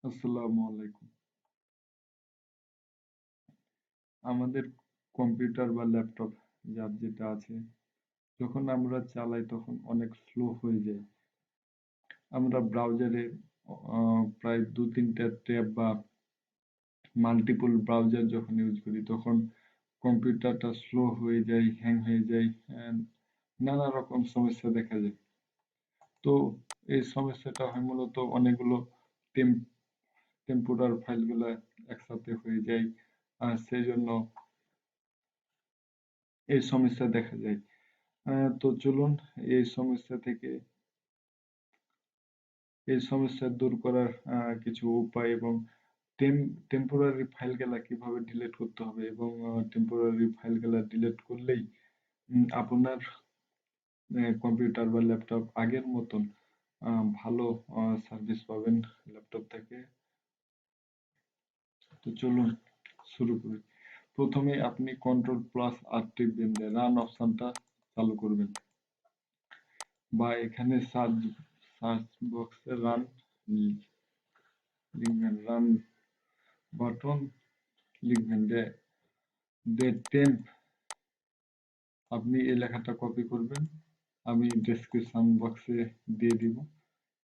আসসালামু আলাইকুম। আমাদের কম্পিউটার বা ল্যাপটপ যার যেটা আছে, যখন আমরা চালাই তখন অনেক স্লো হয়ে যায়। আমরা ব্রাউজারে প্রায় ২-৩ টা ট্যাব বা মাল্টিপল ব্রাউজার যখন ইউজ করি তখন কম্পিউটারটা স্লো হয়ে যায়, হ্যাং হয়ে যায়, নানা রকম সমস্যা দেখা যায়। তো এই সমস্যাটা হয় মূলত অনেকগুলো টেম টেম্পোরার ফাইলগুলা একসাথে হয়ে যায়। আর সেজন্য এই সমস্যা দেখা যায়। তো চলুন এই সমস্যা থেকে এই সমস্যা দূর করার কিছু উপায় এবং টেম্পোরারি ফাইলগুলা কিভাবে ডিলিট করতে হবে এবং টেম্পোরারি ফাইলগুলা ডিলিট করলেই আপনার কম্পিউটার বা ল্যাপটপ আগের মতন ভালো সার্ভিস পাবেন ল্যাপটপ থেকে। তো চলুন শুরু করি। প্রথমে আপনি কন্ট্রোল+R টিপবেন, রান অপশনটা চালু করবেন, বা এখানে সার্চ বক্সে রান লিখবেন, রান বাটন লিখবেন, দে টেম্প। আপনি এই লেখাটা কপি করবেন, আমি ডেসক্রিপশন বক্সে দিয়ে দিব।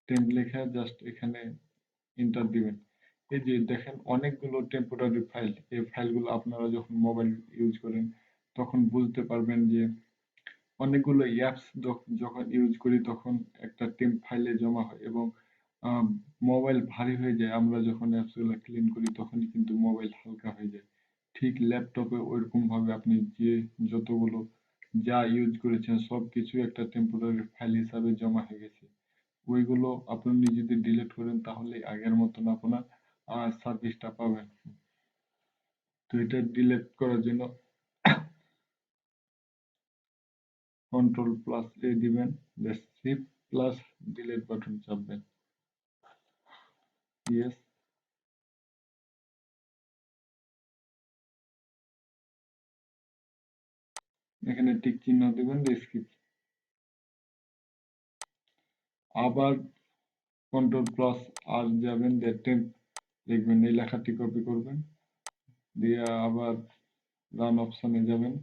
টেম্প লেখা জাস্ট এখানে এন্টার দিবেন। এই যে দেখেন অনেকগুলো টেম্পোরারি ফাইল, এই ফাইলগুলো আপনারা যখন মোবাইল ইউজ করেন তখন বুঝতে পারবেন যে অনেকগুলো অ্যাপস যখন ইউজ করি তখন একটা টেম্প ফাইলে জমা হয় এবং মোবাইল ভারী হয়ে যায়। আমরা যখন অ্যাপস গুলো ক্লিন করি তখনই কিন্তু মোবাইল হালকা হয়ে যায়। ঠিক ল্যাপটপে ওইরকম ভাবে আপনি যে যতগুলো যা ইউজ করেছেন সবকিছু একটা টেম্পোরারি ফাইল হিসাবে জমা হয়ে গেছে। ওইগুলো আপনি যদি ডিলিট করেন তাহলে আগের মতন আপনার সার্ভিসটা পাবেন। তো এটা ডিলিট করার জন্য কন্ট্রোল+A দিবেন, শিফট প্লাস ডিলিট বাটন চাপবেন। ইয়েস, এখানে টিক চিহ্ন দিবেন, স্কিপ। আবার কন্ট্রোল+R যাবেন, টেম্প লিখবেন, এই লেখাটি কপি করবেন, দিয়ে আবার রান অপশনে যাবেন,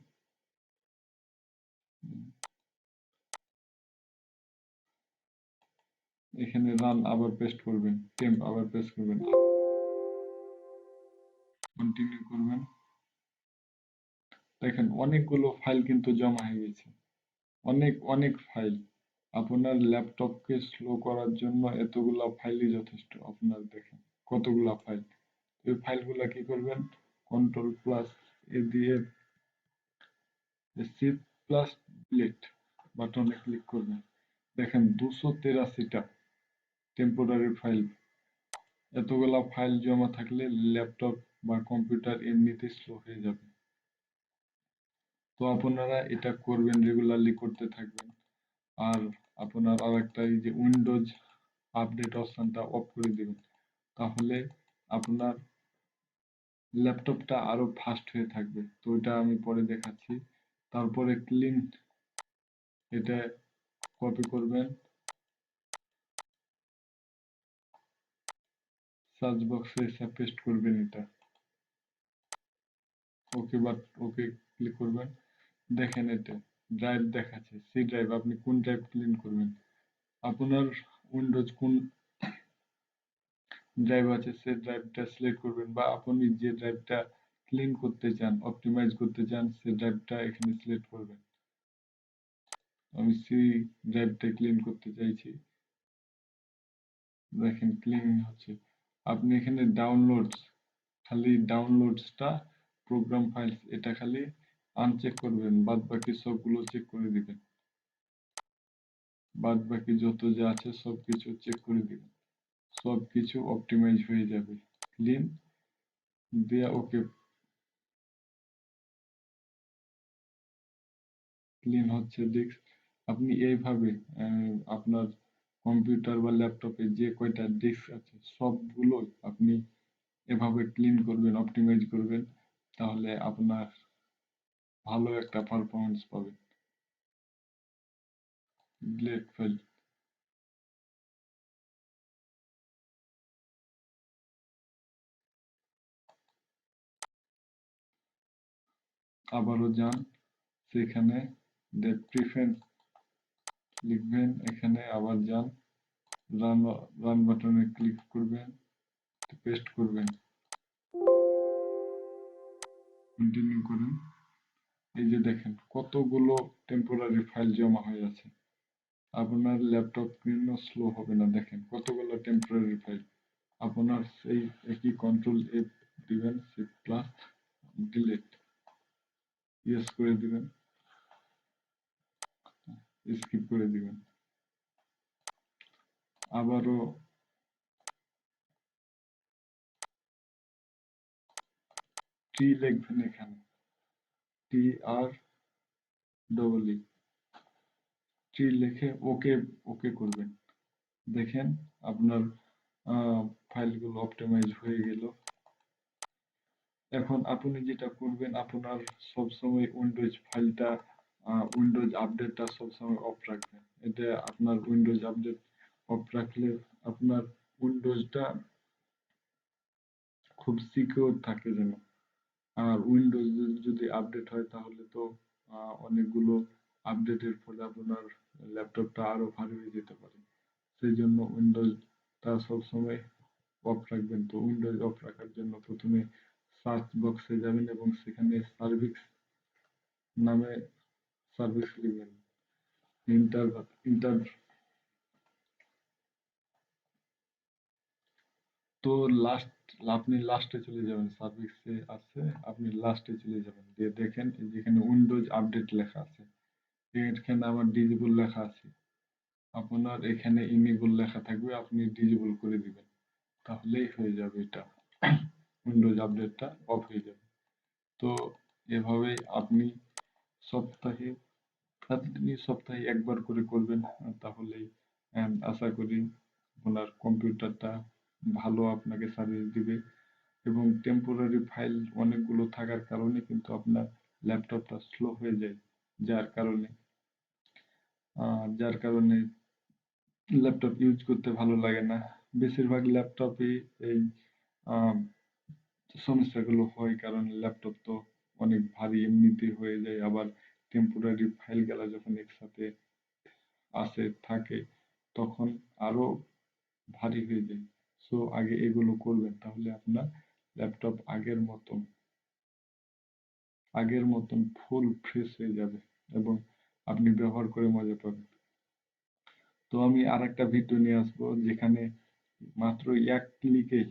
এখানে রান আবার পেস্ট করবেন, টেম্প আবার পেস্ট করবেন, কন্টিনিউ করবেন। দেখেন অনেকগুলো ফাইল কিন্তু জমা হয়ে গেছে, অনেক অনেক ফাইল। আপনার ল্যাপটপকে স্লো করার জন্য এতগুলা ফাইলই যথেষ্ট। আপনার দেখেন কতগুলা ফাইল। এই ফাইলগুলা কি করবেন, কন্ট্রোল+A দিয়ে শিফট প্লাস ডিলিট বাটনে ক্লিক করবেন। দেখেন 283টা টেম্পোরারি ফাইল। এতগুলা ফাইল জমা থাকলে ল্যাপটপ বা কম্পিউটার এমনিতেই স্লো হয়ে যাবে। তো আপনারা এটা করবেন, রেগুলারলি করতে থাকবেন। আর আপনার আরেকটা এই যে উইন্ডোজ আপডেট অপশনটা অফ করে দিবেন, তাহলে আপনার ল্যাপটপটা আরো ফাস্ট হয়ে থাকবে। তো এটা আমি পরে দেখাচ্ছি। তারপরে ক্লিন, এটা কপি করবেন, সার্চ বক্সে এসে পেস্ট করবেন এটা, ওকে ক্লিক করবেন। দেখেন এটা ড্রাইভ দেখাচ্ছে, সি ড্রাইভ। আপনি কোন ড্রাইভ ক্লিন করবেন, আপনার উইন্ডোজ কোন ড্রাইভ আছে সে ড্রাইভটা সিলেক্ট করবেন, বা আপনি যে ড্রাইভটা ক্লিন করতে চান, অপটিমাইজ করতে চান, সে ড্রাইভটা এখানে সিলেক্ট করবেন। আমি সি ড্রাইভটা ক্লিন করতে চাইছি, দেখেন ক্লিন হচ্ছে। আপনি এখানে ডাউনলোডস, খালি ডাউনলোডসটা, প্রোগ্রাম ফাইলস এটা খালি আনচেক করবেন, বাদ বাকি সবগুলো চেক করে দিবেন। বাদ বাকি যত যা আছে সবকিছু চেক করে দিবেন, সবকিছু অপটিমাইজ হয়ে যাবে। ক্লিন দিয়ে ওকে, ক্লিন হচ্ছে ডিস্ক। আপনি এইভাবে আপনার কম্পিউটার বা ল্যাপটপে যে কয়টা ডিস্ক আছে সবগুলো আপনি এভাবে ক্লিন করবেন, অপটিমাইজ করবেন, তাহলে আপনার ভালো একটা পারফরমেন্স পাবেন। ডিলিট ফাইল, আবারও যান, সেখানে প্রিফারেন্স লিখবেন, এখানে আবার যান, রান রান বাটনে ক্লিক করবেন, পেস্ট করবেন, কন্টিনিউ করেন। এই যে দেখেন কতগুলো টেম্পোরারি ফাইল জমা হয়ে আছে। আপনার ল্যাপটপ কিন্তু স্লো হবে না। দেখেন কতগুলো টেম্পোরারি ফাইল। আপনার সেই একই কন্ট্রোল এফ দিবেন, শিফট প্লাস ডিলিট, ইয়েস করে দিবেন, স্কিপ করে দিবেন। আবারও টি লিখবেন, এখানে টি আর ডবল ই, টি লিখে ওকে ওকে করবেন। দেখেন আপনার ফাইলগুলো অপটিমাইজ হয়ে গেল। এখন আপনি যেটা করবেন, আপনার সবসময় উইন্ডোজ ফাইলটা উইন্ডোজ আপডেটটা সবসময় অফ রাখবেন। এটা আপনার উইন্ডোজ আপডেট অফ রাখলে আপনার উইন্ডোজটা খুব সিকিউর থাকে যেন। আর উইন্ডোজ যদি আপডেট হয় তাহলে তো অনেকগুলো আপডেটের ফলে আপনার ল্যাপটপটা আরো ভারী হয়ে যেতে পারে। সেই জন্য উইন্ডোজটা সবসময় অফ রাখবেন। তো উইন্ডোজ অফ রাখার জন্য প্রথমে সার্চ বক্সে যাবেন এবং সেখানে সার্ভিস নামে সার্ভিস লিখবেন। ইন্টার ইন্টার তো আপনি লাস্টে চলে যাবেন, সার্ভিসে আছে, আপনি লাস্টে চলে যাবেন, দিয়ে দেখেন এই যেখানে উইন্ডোজ আপডেট লেখা আছে, এখানে আমার ডিজেবল লেখা আছে। আপনার এখানে ইনেবল লেখা থাকবে, আপনি ডিজেবল করে দিবেন, তাহলেই হয়ে যাবে এটা, উইন্ডোজ আপডেটটা অফ হয়ে যাবে। তো এভাবেই আপনি সপ্তাহে সপ্তাহে একবার করে করবেন, তাহলেই আশা করি আপনার কম্পিউটারটা ভালো আপনাকে সার্ভিস দিবে। এবং টেম্পোরারি ফাইল অনেকগুলো থাকার কারণে কিন্তু আপনার ল্যাপটপটা স্লো হয়ে যায়, যার কারণে যার কারণে ল্যাপটপ ইউজ করতে ভালো লাগে না। বেশিরভাগ ল্যাপটপে এই আহ, সমস্যাগুলো হয়, কারণ ল্যাপটপ তো অনেক ভারী এমনিতেই হয়ে যায়, আবার টেম্পোরারি ফাইল গুলা যখন একসাথে আসে থাকে তখন আরো ভারী হয়ে যায়। সো আগে এগুলো করবেন, তাহলে আপনার ল্যাপটপ আগের মতন ফুল ফ্রেশ হয়ে যাবে এবং আপনি ব্যবহার করে মজা পাবেন। তো আমি আরেকটা ভিডিও নিয়ে আসবো যেখানে মাত্র এক ক্লিকেই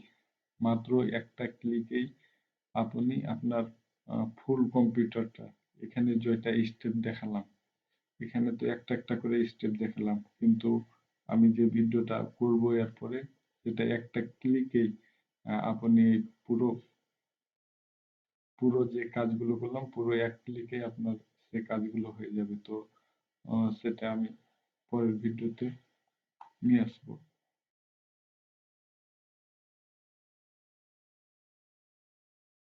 মাত্র একটা ক্লিকেই আপনি আপনার ফুল কম্পিউটারটা, এখানে যেটা স্টেপ দেখালাম, এখানে তো একটা একটা করে স্টেপ দেখালাম, কিন্তু আমি যে ভিডিওটা করবো এরপরে সেটা একটা ক্লিকেই আপনি পুরো পুরো যে কাজগুলো করলাম পুরো এক ক্লিকে আপনার সে কাজগুলো হয়ে যাবে। তো সেটা আমি পরের ভিডিওতে নিয়ে আসবো।